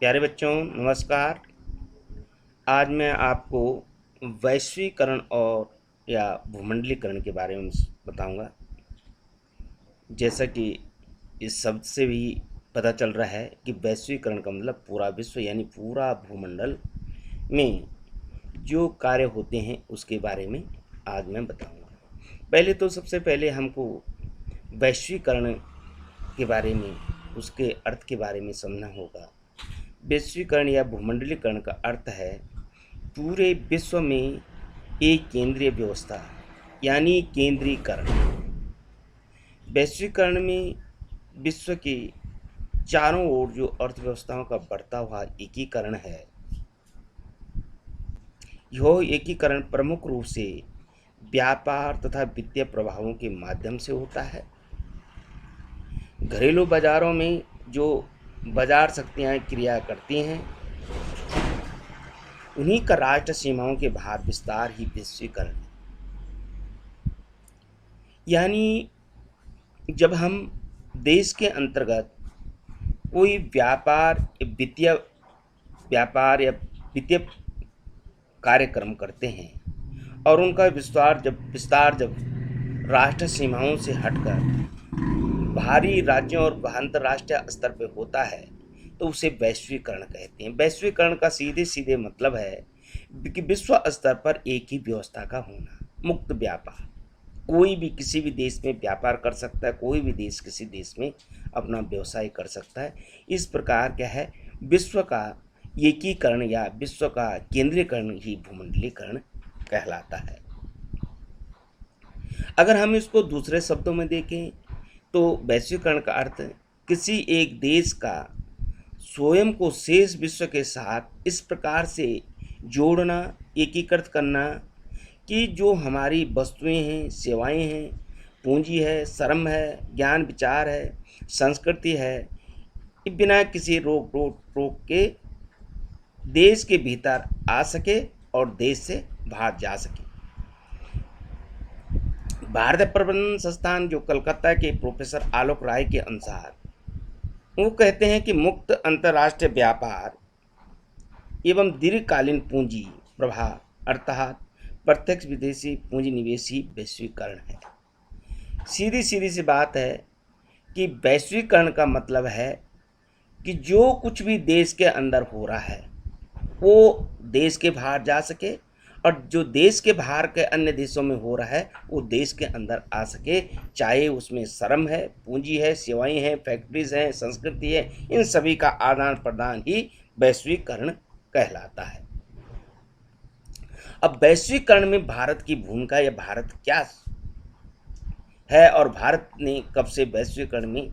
प्यारे बच्चों, नमस्कार। आज मैं आपको वैश्वीकरण और या भूमंडलीकरण के बारे में बताऊंगा। जैसा कि इस शब्द से भी पता चल रहा है कि वैश्वीकरण का मतलब पूरा विश्व यानी पूरा भूमंडल में जो कार्य होते हैं उसके बारे में आज मैं बताऊंगा। पहले तो सबसे पहले हमको वैश्वीकरण के बारे में, उसके अर्थ के बारे में समझना होगा। वैश्वीकरण या भूमंडलीकरण का अर्थ है पूरे विश्व में एक केंद्रीय व्यवस्था यानी केंद्रीकरण। वैश्वीकरण में विश्व के चारों ओर जो अर्थव्यवस्थाओं का बढ़ता हुआ एकीकरण है, यह एकीकरण प्रमुख रूप से व्यापार तथा वित्तीय प्रभावों के माध्यम से होता है। घरेलू बाजारों में जो बाजार शक्तियाँ क्रिया करती हैं, उन्हीं का राष्ट्र सीमाओं के बाहर विस्तार ही वैश्वीकरण है। यानी जब हम देश के अंतर्गत कोई व्यापार या वित्तीय कार्यक्रम करते हैं और उनका विस्तार जब राष्ट्र सीमाओं से हटकर बाहरी राज्यों और अंतर्राष्ट्रीय स्तर पर होता है तो उसे वैश्वीकरण कहते हैं। वैश्वीकरण का सीधे सीधे मतलब है कि विश्व स्तर पर एक ही व्यवस्था का होना, मुक्त व्यापार। कोई भी किसी भी देश में व्यापार कर सकता है, कोई भी देश किसी देश में अपना व्यवसाय कर सकता है। इस प्रकार क्या है, विश्व का एकीकरण या विश्व का केंद्रीकरण ही भूमंडलीकरण कहलाता है। अगर हम इसको दूसरे शब्दों में देखें तो वैश्वीकरण का अर्थ किसी एक देश का स्वयं को शेष विश्व के साथ इस प्रकार से जोड़ना, एकीकृत करना कि जो हमारी वस्तुएं हैं, सेवाएं हैं, पूंजी है, श्रम है, ज्ञान विचार है, संस्कृति है, बिना किसी रोक के देश के भीतर आ सके और देश से बाहर जा सके। भारतीय प्रबंधन संस्थान जो कलकत्ता के प्रोफेसर आलोक राय के अनुसार वो कहते हैं कि मुक्त अंतर्राष्ट्रीय व्यापार एवं दीर्घकालीन पूंजी प्रवाह अर्थात प्रत्यक्ष विदेशी पूंजी निवेश ही वैश्वीकरण है। सीधी सीधी सी बात है कि वैश्वीकरण का मतलब है कि जो कुछ भी देश के अंदर हो रहा है वो देश के बाहर जा सके और जो देश के बाहर के अन्य देशों में हो रहा है वो देश के अंदर आ सके, चाहे उसमें श्रम है, पूंजी है, सेवाएं हैं, फैक्ट्रीज हैं, संस्कृति है, इन सभी का आदान प्रदान ही वैश्वीकरण कहलाता है। अब वैश्वीकरण में भारत की भूमिका या भारत क्या है और भारत ने कब से वैश्वीकरण में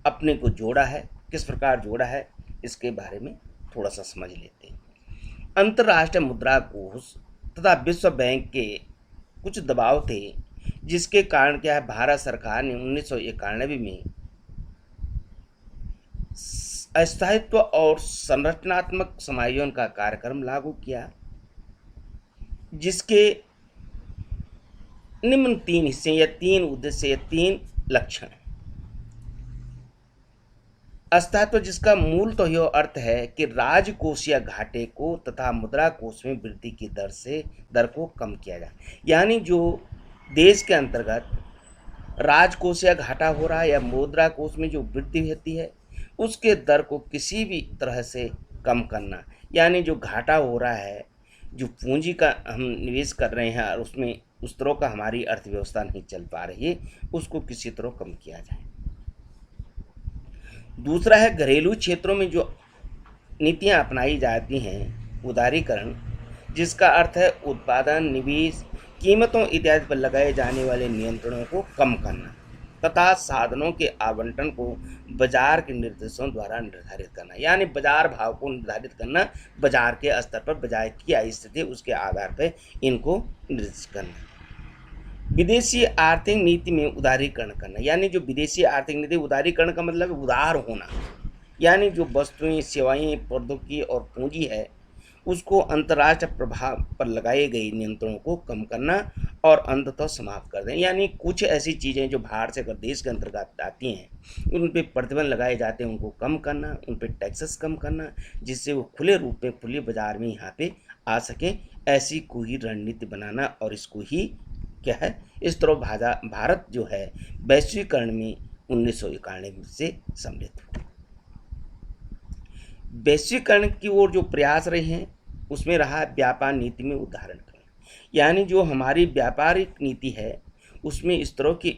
अपने को जोड़ा है, किस प्रकार जोड़ा है, इसके बारे में थोड़ा सा समझ लेते हैं। अंतर्राष्ट्रीय मुद्रा कोष तथा विश्व बैंक के कुछ दबाव थे, जिसके कारण क्या है, भारत सरकार ने 1991 में स्थायित्व और संरचनात्मक समायोजन का कार्यक्रम लागू किया, जिसके निम्न 3 हिस्से या 3 उद्देश्य या 3 लक्षण हैं। अस्तित्व, जिसका मूल तो यह अर्थ है कि राजकोषीय घाटे को तथा मुद्रा कोष में वृद्धि की दर को कम किया जाए। यानी जो देश के अंतर्गत राजकोषीय घाटा हो रहा है या मुद्रा कोष में जो वृद्धि होती है उसके दर को किसी भी तरह से कम करना। यानी जो घाटा हो रहा है, जो पूंजी का हम निवेश कर रहे हैं और उसमें उस तरह का हमारी अर्थव्यवस्था नहीं चल पा रही है, उसको किसी तरह कम किया जाए। दूसरा है घरेलू क्षेत्रों में जो नीतियां अपनाई जाती हैं, उदारीकरण, जिसका अर्थ है उत्पादन, निवेश, कीमतों इत्यादि पर लगाए जाने वाले नियंत्रणों को कम करना तथा साधनों के आवंटन को बाजार के निर्देशों द्वारा निर्धारित करना। यानी बाजार भाव को निर्धारित करना, बाजार के स्तर पर बाजार की क्या स्थिति उसके आधार पर इनको निर्देशित करना। विदेशी आर्थिक नीति में उदारीकरण करना, यानी जो विदेशी आर्थिक नीति, उदारीकरण का मतलब उदार होना, यानी जो वस्तुएं, सेवाएं, प्रौद्योगिकी और पूंजी है उसको अंतर्राष्ट्रीय प्रभाव पर लगाए गए नियंत्रणों को कम करना और अंततः समाप्त कर दें। यानी कुछ ऐसी चीज़ें जो बाहर से अगर देश के अंतर्गत आती हैं उन पे प्रतिबंध लगाए जाते हैं, उनको कम करना, उन पे टैक्सेस कम करना, जिससे वो खुले रूप में खुले बाजार में यहाँ पे आ सकें। ऐसी कोई रणनीति बनाना और इसको ही क्या है, इस तरह भारत जो है वैश्वीकरण में 1991 से सम्मिलित हुआ। वैश्वीकरण की ओर जो प्रयास रहे हैं उसमें रहा व्यापार नीति में उदाहरणकरण, यानी जो हमारी व्यापारिक नीति है उसमें इस तरह के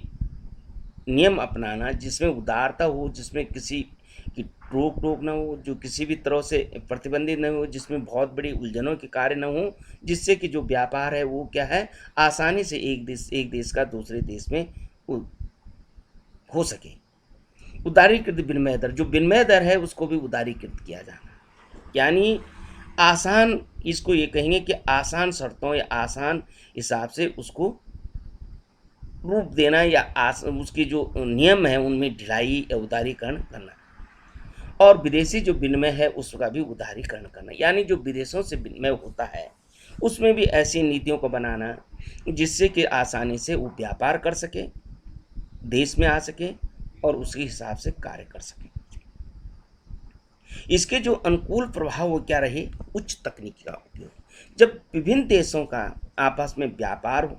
नियम अपनाना जिसमें उदारता हो, जिसमें किसी की रोक टोक न हो, जो किसी भी तरह से प्रतिबंधित न हो, जिसमें बहुत बड़ी उलझनों के कार्य न हो, जिससे कि जो व्यापार है वो क्या है आसानी से एक देश का दूसरे देश में हो सके। उदारीकृत विनिमय दर, जो विनिमय दर है उसको भी उदारीकृत किया जाना, यानी आसान, इसको ये कहेंगे कि आसान शर्तों या आसान हिसाब से उसको रूप देना या उसकी जो नियम है उनमें ढिलाई या उदारीकरण करना। और विदेशी जो विनिमय है उसका भी उदारीकरण करना, यानी जो विदेशों से विनिमय होता है उसमें भी ऐसी नीतियों को बनाना जिससे कि आसानी से वो व्यापार कर सके, देश में आ सके और उसके हिसाब से कार्य कर सके। इसके जो अनुकूल प्रभाव वो क्या रहे, उच्च तकनीकी का उपयोग। जब विभिन्न देशों का आपस में व्यापार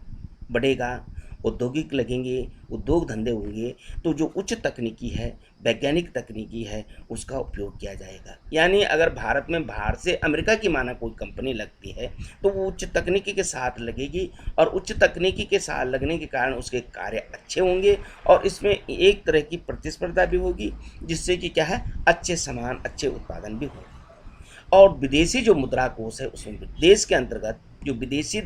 बढ़ेगा, औद्योगिक लगेंगे, उद्योग धंधे होंगे, तो जो उच्च तकनीकी है, वैज्ञानिक तकनीकी है, उसका उपयोग किया जाएगा। यानी अगर भारत में बाहर से अमेरिका की माना कोई कंपनी लगती है तो वो उच्च तकनीकी के साथ लगेगी और उच्च तकनीकी के साथ लगने के कारण उसके कार्य अच्छे होंगे और इसमें एक तरह की प्रतिस्पर्धा भी होगी जिससे कि क्या है अच्छे सामान, अच्छे उत्पादन भी होंगे। और विदेशी जो मुद्रा कोष है उसमें देश के अंतर्गत जो विदेशी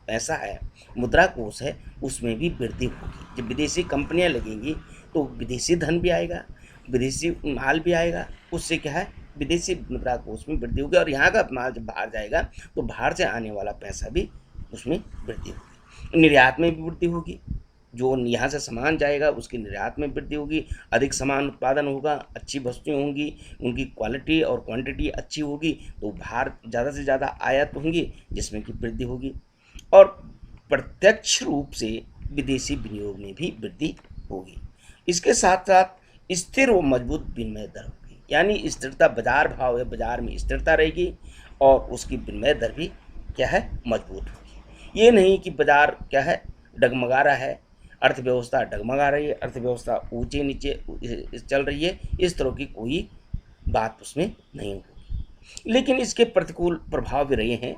पैसा है, मुद्रा कोष है, उसमें भी वृद्धि होगी। जब विदेशी कंपनियां लगेंगी तो विदेशी धन भी आएगा, विदेशी माल भी आएगा, उससे क्या है विदेशी मुद्रा कोष में वृद्धि होगी और यहाँ का माल जब बाहर जाएगा तो बाहर से आने वाला पैसा भी उसमें वृद्धि होगी। निर्यात में भी वृद्धि होगी, जो यहाँ से सामान जाएगा उसकी निर्यात में वृद्धि होगी, अधिक सामान उत्पादन होगा, अच्छी वस्तुएं होंगी, उनकी क्वालिटी और क्वांटिटी अच्छी होगी तो बाहर ज़्यादा से ज़्यादा आयात होंगी जिसमें कि वृद्धि होगी। और प्रत्यक्ष रूप से विदेशी विनियोग में भी वृद्धि होगी। इसके साथ साथ स्थिर व मजबूत विनिमय दर होगी, यानी स्थिरता, बाजार भाव है, बाजार में स्थिरता रहेगी और उसकी विनिमय दर भी क्या है मजबूत होगी। ये नहीं कि बाजार क्या है डगमगा रहा है, अर्थव्यवस्था डगमगा रही है, अर्थव्यवस्था ऊंचे नीचे चल रही है, इस तरह की कोई बात उसमें नहीं होगी। लेकिन इसके प्रतिकूल प्रभाव भी रहे हैं।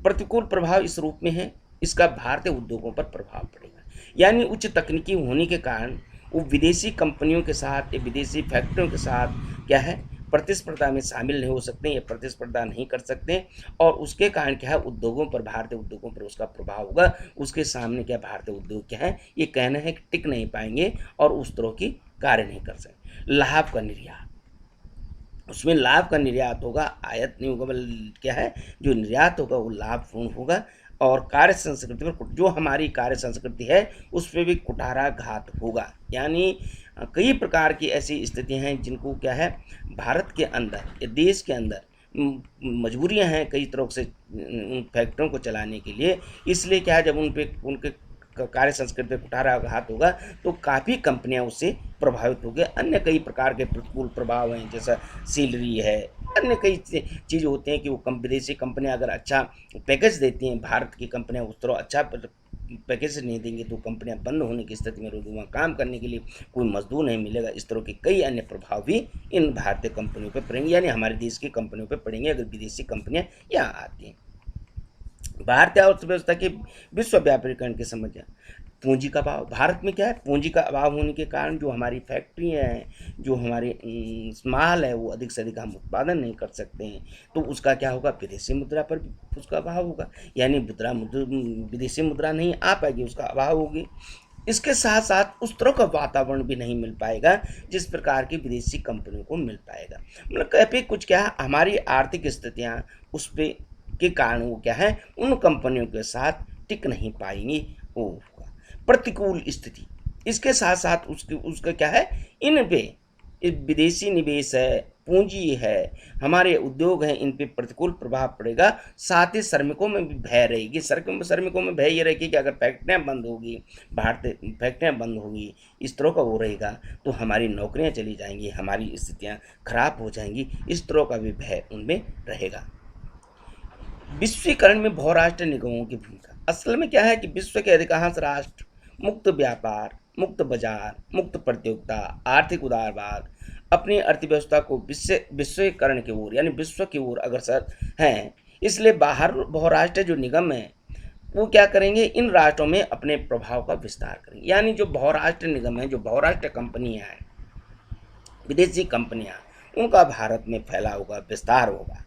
प्रतिकूल प्रभाव इस रूप में है, इसका भारतीय उद्योगों पर प्रभाव पड़ेगा, यानी उच्च तकनीकी होने के कारण वो विदेशी कंपनियों के साथ या विदेशी फैक्ट्रियों के साथ क्या है प्रतिस्पर्धा में शामिल नहीं हो सकते या प्रतिस्पर्धा नहीं कर सकते और उसके कारण क्या है उद्योगों पर, भारतीय उद्योगों पर उसका प्रभाव होगा। उसके सामने क्या भारतीय उद्योग क्या है ये कहना है कि टिक नहीं पाएंगे और उस तरह की कार्य नहीं कर सकते। लाभ का निर्यात, उसमें लाभ का निर्यात होगा, आयात नहीं होगा, बल्कि क्या है जो निर्यात होगा वो लाभपूर्ण होगा। और कार्य संस्कृति पर, जो हमारी कार्य संस्कृति है उस पर भी कुठाराघात होगा, यानी कई प्रकार की ऐसी स्थितियां हैं जिनको क्या है भारत के अंदर या देश के अंदर मजबूरियां हैं कई तरह से उन फैक्ट्रियों को चलाने के लिए। इसलिए क्या है जब उन पे उनके कार्य संस्कृति पर कुठाराघात होगा तो काफ़ी कंपनियां उससे प्रभावित होंगी। अन्य कई प्रकार के प्रतिकूल प्रभाव हैं जैसा सीलरी है, अन्य कई चीज़ होते हैं कि वो विदेशी कंपनियां अगर अच्छा पैकेज देती हैं, भारत की कंपनियां उस तरह अच्छा पैकेज नहीं देंगे तो कंपनियां बंद होने की स्थिति में रहेगी, वहाँ काम करने के लिए कोई मजदूर नहीं मिलेगा। इस तरह के कई अन्य प्रभाव भी इन भारतीय कंपनियों पर पड़ेंगे, यानी हमारे देश की कंपनियों पर पड़ेंगे अगर विदेशी कंपनियां यहाँ आती हैं। भारतीय अर्थव्यवस्था के विश्व व्यापारीकरण की समस्या, पूंजी का अभाव। भारत में क्या है पूंजी का अभाव होने के कारण जो हमारी फैक्ट्रियाँ हैं, जो हमारे माल है वो अधिक से अधिक हम उत्पादन नहीं कर सकते हैं तो उसका क्या होगा विदेशी मुद्रा पर उसका अभाव होगा, यानी विदेशी मुद्रा नहीं आ पाएगी, उसका अभाव होगी। इसके साथ साथ उस तरह का वातावरण भी नहीं मिल पाएगा जिस प्रकार की विदेशी कंपनियों को मिल पाएगा। मतलब कहीं कुछ क्या हमारी आर्थिक स्थितियाँ उस पर के कारण वो क्या है उन कंपनियों के साथ टिक नहीं पाएंगी, वो होगा प्रतिकूल स्थिति। इसके साथ साथ उसका क्या है इन पे विदेशी निवेश है, पूंजी है, हमारे उद्योग हैं, इन पे प्रतिकूल प्रभाव पड़ेगा। साथ ही श्रमिकों में भी भय रहेगी। श्रमिकों में भय ये रहेगी कि अगर फैक्ट्रियाँ बंद होगी, भारतीय फैक्ट्रियाँ बंद होगी, इस तरह का वो रहेगा, तो हमारी नौकरियाँ चली जाएंगी, हमारी स्थितियाँ खराब हो जाएंगी। इस तरह का भी भय उनमें रहेगा। विश्वीकरण में बहुराष्ट्रीय निगमों की भूमिका। असल में क्या है कि विश्व के अधिकांश राष्ट्र मुक्त व्यापार, मुक्त बाजार, मुक्त प्रतियोगिता, आर्थिक उदारवाद, अपनी अर्थव्यवस्था को विश्वीकरण की ओर यानी विश्व की ओर अग्रसर हैं। इसलिए बाहर बहुराष्ट्रीय जो निगम है वो क्या करेंगे, इन राष्ट्रों में अपने प्रभाव का विस्तार करेंगे। यानी जो बहुराष्ट्रीय निगम है, जो बहुराष्ट्रीय कंपनियां हैं, विदेशी कंपनियां, उनका भारत में फैलाव होगा, विस्तार होगा,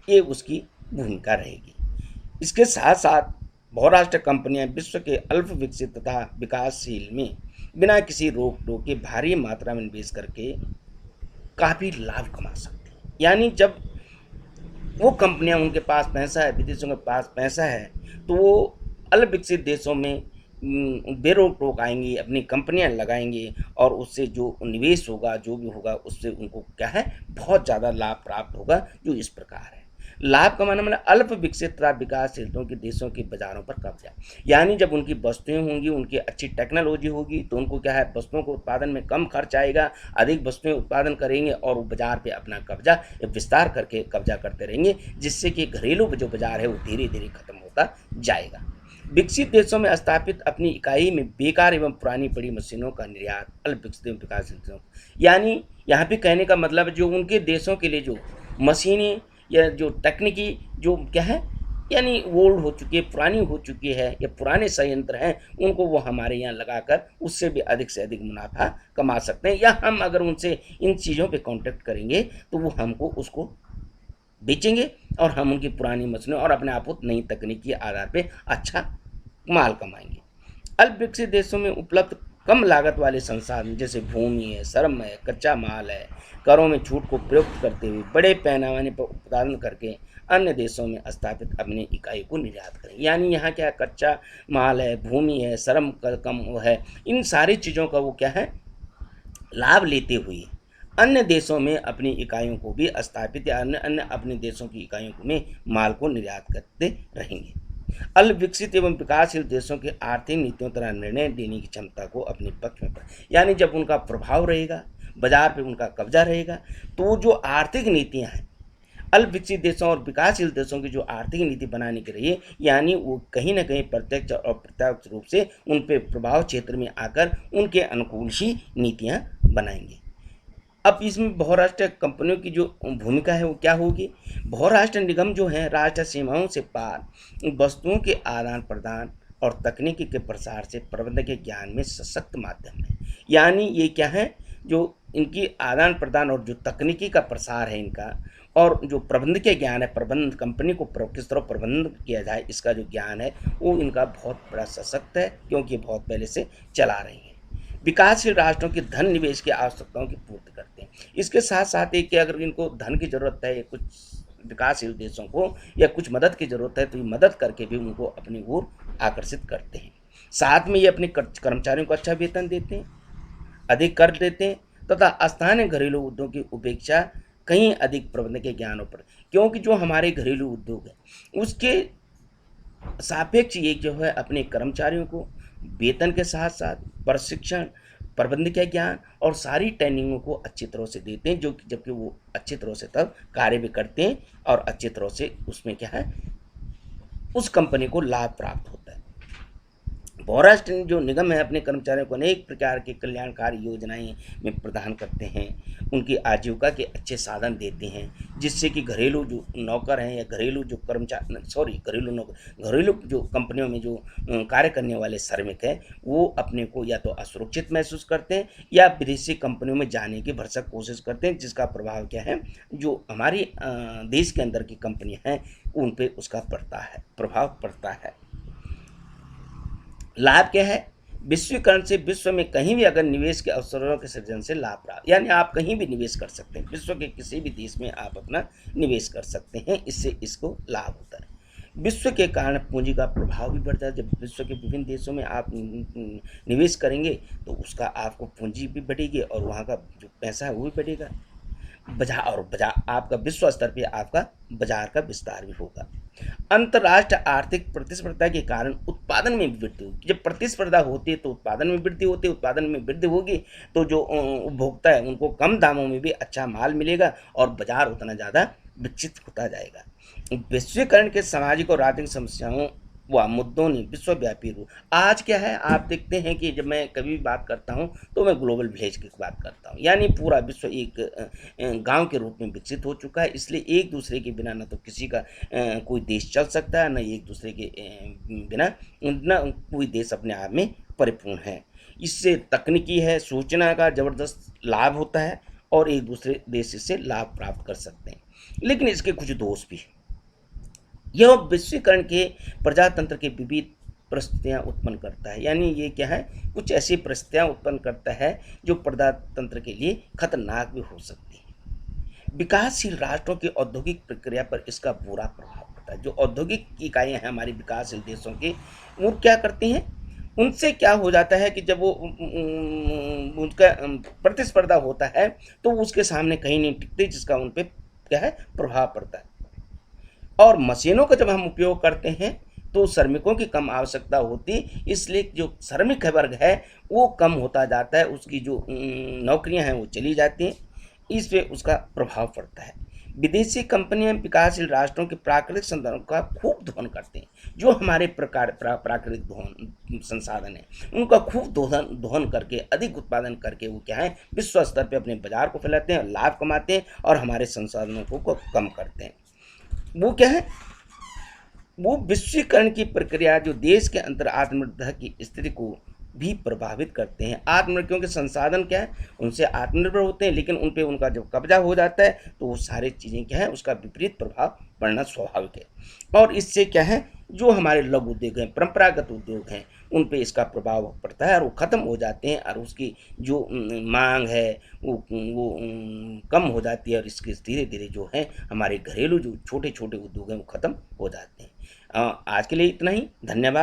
ये उसकी भूमिका रहेगी। इसके साथ साथ बहुराष्ट्रीय कंपनियां विश्व के अल्प विकसित तथा विकासशील में बिना किसी रोक टोक के भारी मात्रा में निवेश करके काफ़ी लाभ कमा सकती हैं। यानी जब वो कंपनियां, उनके पास पैसा है, विदेशों के पास पैसा है, तो वो अल्प विकसित देशों में बेरोक टोक आएंगी, अपनी कंपनियां लगाएंगे और उससे जो निवेश होगा, जो भी होगा, उससे उनको क्या है, बहुत ज़्यादा लाभ प्राप्त होगा। जो इस प्रकार है, लाभ कमाना मतलब अल्प विकसित तथा विकासशील के देशों के बाजारों पर कब्जा। यानी जब उनकी वस्तुएं होंगी, उनकी अच्छी टेक्नोलॉजी होगी, तो उनको क्या है, वस्तुओं को उत्पादन में कम खर्च आएगा, अधिक वस्तुएं उत्पादन करेंगे और वो बाजार पे अपना कब्जा विस्तार करके कब्जा करते रहेंगे, जिससे कि घरेलू जो बाजार है वो धीरे धीरे खत्म होता जाएगा। विकसित देशों में स्थापित अपनी इकाई में बेकार एवं पुरानी पड़ी मशीनों का निर्यात अल्प विकसित एवं विकासशील देशों, यानी यहाँ पे कहने का मतलब जो उनके देशों के लिए जो मशीनें या जो तकनीकी जो क्या है, यानी ओल्ड हो चुकी है, पुरानी हो चुकी है, या पुराने संयंत्र हैं, उनको वो हमारे यहाँ लगाकर उससे भी अधिक से अधिक मुनाफा कमा सकते हैं। या हम अगर उनसे इन चीज़ों पे कांटेक्ट करेंगे तो वो हमको उसको बेचेंगे और हम उनकी पुरानी मशीनें और अपने आप को नई तकनीक के आधार पे अच्छा माल कमाएंगे। अल्प विकसित देशों में उपलब्ध कम लागत वाले संसाधन जैसे भूमि है, श्रम है, कच्चा माल है, करों में छूट को प्रयुक्त करते हुए बड़े पैमाने पर उत्पादन करके अन्य देशों में स्थापित अपनी इकाई को निर्यात करें। यानी यहाँ क्या है, कच्चा माल है, भूमि है, श्रम कम है, इन सारी चीज़ों का वो क्या है, लाभ लेते हुए अन्य देशों में अपनी इकाइयों को भी स्थापित या अन्य अपने देशों की इकाइयों में माल को निर्यात करते रहेंगे। अल्प विकसित एवं विकासशील देशों की आर्थिक नीतियों तरह निर्णय देने की क्षमता को अपने पक्ष में, यानी जब उनका प्रभाव रहेगा, बाजार पे उनका कब्जा रहेगा, तो जो आर्थिक नीतियां हैं अल्प विकसित देशों और विकासशील देशों की जो आर्थिक नीति बनाने के लिए, यानी वो कहीं ना कहीं प्रत्यक्ष और अप्रत्यक्ष रूप से उन पे प्रभाव क्षेत्र में आकर उनके अनुकूल ही नीतियां बनाएंगे। अब इसमें बहुराष्ट्रीय कंपनियों की जो भूमिका है वो क्या होगी। बहुराष्ट्रीय निगम जो हैं राष्ट्रीय सीमाओं से पार वस्तुओं के आदान प्रदान और तकनीकी के प्रसार से प्रबंधन के ज्ञान में सशक्त माध्यम है। यानी ये क्या है, जो इनकी आदान प्रदान और जो तकनीकी का प्रसार है इनका, और जो प्रबंधकीय ज्ञान है, प्रबंध कंपनी को किस तरह प्रबंधन किया जाए, इसका जो ज्ञान है वो इनका बहुत बड़ा सशक्त है, क्योंकि बहुत पहले से चला रही है। विकासशील राष्ट्रों की धन निवेश की आवश्यकताओं की पूर्ति करते हैं। इसके साथ साथ एक कि अगर इनको धन की जरूरत है, कुछ विकासशील देशों को या कुछ मदद की जरूरत है, तो ये मदद करके भी उनको अपनी ओर आकर्षित करते हैं। साथ में ये अपने कर्मचारियों को अच्छा वेतन देते हैं, अधिक कर देते हैं तथा स्थानीय घरेलू उद्योग की उपेक्षा कहीं अधिक प्रबंधन के ज्ञानों पर, क्योंकि जो हमारे घरेलू उद्योग है उसके सापेक्ष ये जो है अपने कर्मचारियों को वेतन के साथ साथ प्रशिक्षण, प्रबंधकीय ज्ञान और सारी ट्रेनिंगों को अच्छी तरह से देते हैं, जो कि जबकि वो अच्छी तरह से तब कार्य भी करते हैं और अच्छी तरह से उसमें क्या है, उस कंपनी को लाभ प्राप्त होता है। बहुराष्ट्रीय जो निगम है अपने कर्मचारियों को अनेक प्रकार की कल्याणकारी योजनाएं में प्रदान करते हैं, उनकी आजीविका के अच्छे साधन देते हैं, जिससे कि घरेलू जो नौकर हैं या घरेलू जो घरेलू जो कंपनियों में जो कार्य करने वाले श्रमिक हैं, वो अपने को या तो असुरक्षित महसूस करते हैं या विदेशी कंपनियों में जाने की भरसक कोशिश करते हैं, जिसका प्रभाव क्या है, जो हमारी देश के अंदर की कंपनियां हैं उन पर उसका प्रभाव पड़ता है। लाभ क्या है, विश्वीकरण से विश्व में कहीं भी अगर निवेश के अवसरों के सृजन से लाभ प्राप्त, यानी आप कहीं भी निवेश कर सकते हैं, विश्व के किसी भी देश में आप अपना निवेश कर सकते हैं, इससे इसको लाभ होता है। विश्व के कारण पूंजी का प्रभाव भी बढ़ता है। जब विश्व के विभिन्न देशों में आप निवेश करेंगे तो उसका आपको पूंजी भी बढ़ेगी और वहाँ का जो पैसा है वो भी बढ़ेगा। बाजार आपका विश्व स्तर पे आपका बाजार का विस्तार भी होगा। अंतर्राष्ट्रीय आर्थिक प्रतिस्पर्धा के कारण उत्पादन में भी वृद्धि होगी। जब प्रतिस्पर्धा होती है तो उत्पादन में वृद्धि होती है, उत्पादन में वृद्धि होगी तो जो उपभोक्ता है उनको कम दामों में भी अच्छा माल मिलेगा और बाजार उतना ज़्यादा विकसित होता जाएगा। वैश्वीकरण के सामाजिक और आर्थिक समस्याओं व मुद्दों ने विश्वव्यापी रूप आज क्या है, आप देखते हैं कि जब मैं कभी भी बात करता हूँ तो मैं ग्लोबल विलेज की बात करता हूँ, यानी पूरा विश्व एक गांव के रूप में विकसित हो चुका है। इसलिए एक दूसरे के बिना न तो किसी का कोई देश चल सकता है, न एक दूसरे के बिना न कोई देश अपने आप में परिपूर्ण है। इससे तकनीकी है, सूचना का ज़बरदस्त लाभ होता है और एक दूसरे देश से लाभ प्राप्त कर सकते हैं, लेकिन इसके कुछ दोष भी हैं। यह वैश्वीकरण के प्रजातंत्र के विविध परिस्थितियाँ उत्पन्न करता है, यानी ये क्या है, कुछ ऐसी परिस्थितियाँ उत्पन्न करता है जो प्रजातंत्र के लिए खतरनाक भी हो सकती है। विकासशील राष्ट्रों की औद्योगिक प्रक्रिया पर इसका बुरा प्रभाव पड़ता है। जो औद्योगिक इकाइयाँ हैं हमारी विकासशील देशों की, वो क्या करती हैं, उनसे क्या हो जाता है कि जब वो उनका प्रतिस्पर्धा होता है तो उसके सामने कहीं नहीं टिकते, जिसका उन पर क्या है प्रभाव पड़ता है। और मशीनों का जब हम उपयोग करते हैं तो श्रमिकों की कम आवश्यकता होती, इसलिए जो श्रमिक वर्ग है वो कम होता जाता है, उसकी जो नौकरियां हैं वो चली जाती हैं, इस पे उसका प्रभाव पड़ता है। विदेशी कंपनियां विकासशील राष्ट्रों के प्राकृतिक संसाधनों का खूब दोहन करते हैं। जो हमारे प्राकृतिक दोहन संसाधन है उनका खूब दोहन करके अधिक उत्पादन करके वो क्या है विश्व स्तर पे अपने बाजार को फैलाते हैं, लाभ कमाते हैं और हमारे संसाधनों को कम करते हैं। वो क्या है, वो विश्वीकरण की प्रक्रिया जो देश के अंतर आत्मनिर्भरता की स्थिति को भी प्रभावित करते हैं। आत्मनिर्भर क्योंकि संसाधन क्या है उनसे आत्मनिर्भर होते हैं, लेकिन उन पे उनका जब कब्जा हो जाता है तो वो सारी चीज़ें क्या है उसका विपरीत प्रभाव पड़ना स्वाभाविक है। और इससे क्या है जो हमारे लघु उद्योग हैं, परंपरागत उद्योग हैं, उन पे इसका प्रभाव पड़ता है और वो ख़त्म हो जाते हैं और उसकी जो मांग है वो कम हो जाती है और इसके धीरे धीरे जो है हमारे घरेलू जो छोटे छोटे उद्योग हैं वो ख़त्म हो जाते हैं। आज के लिए इतना ही, धन्यवाद।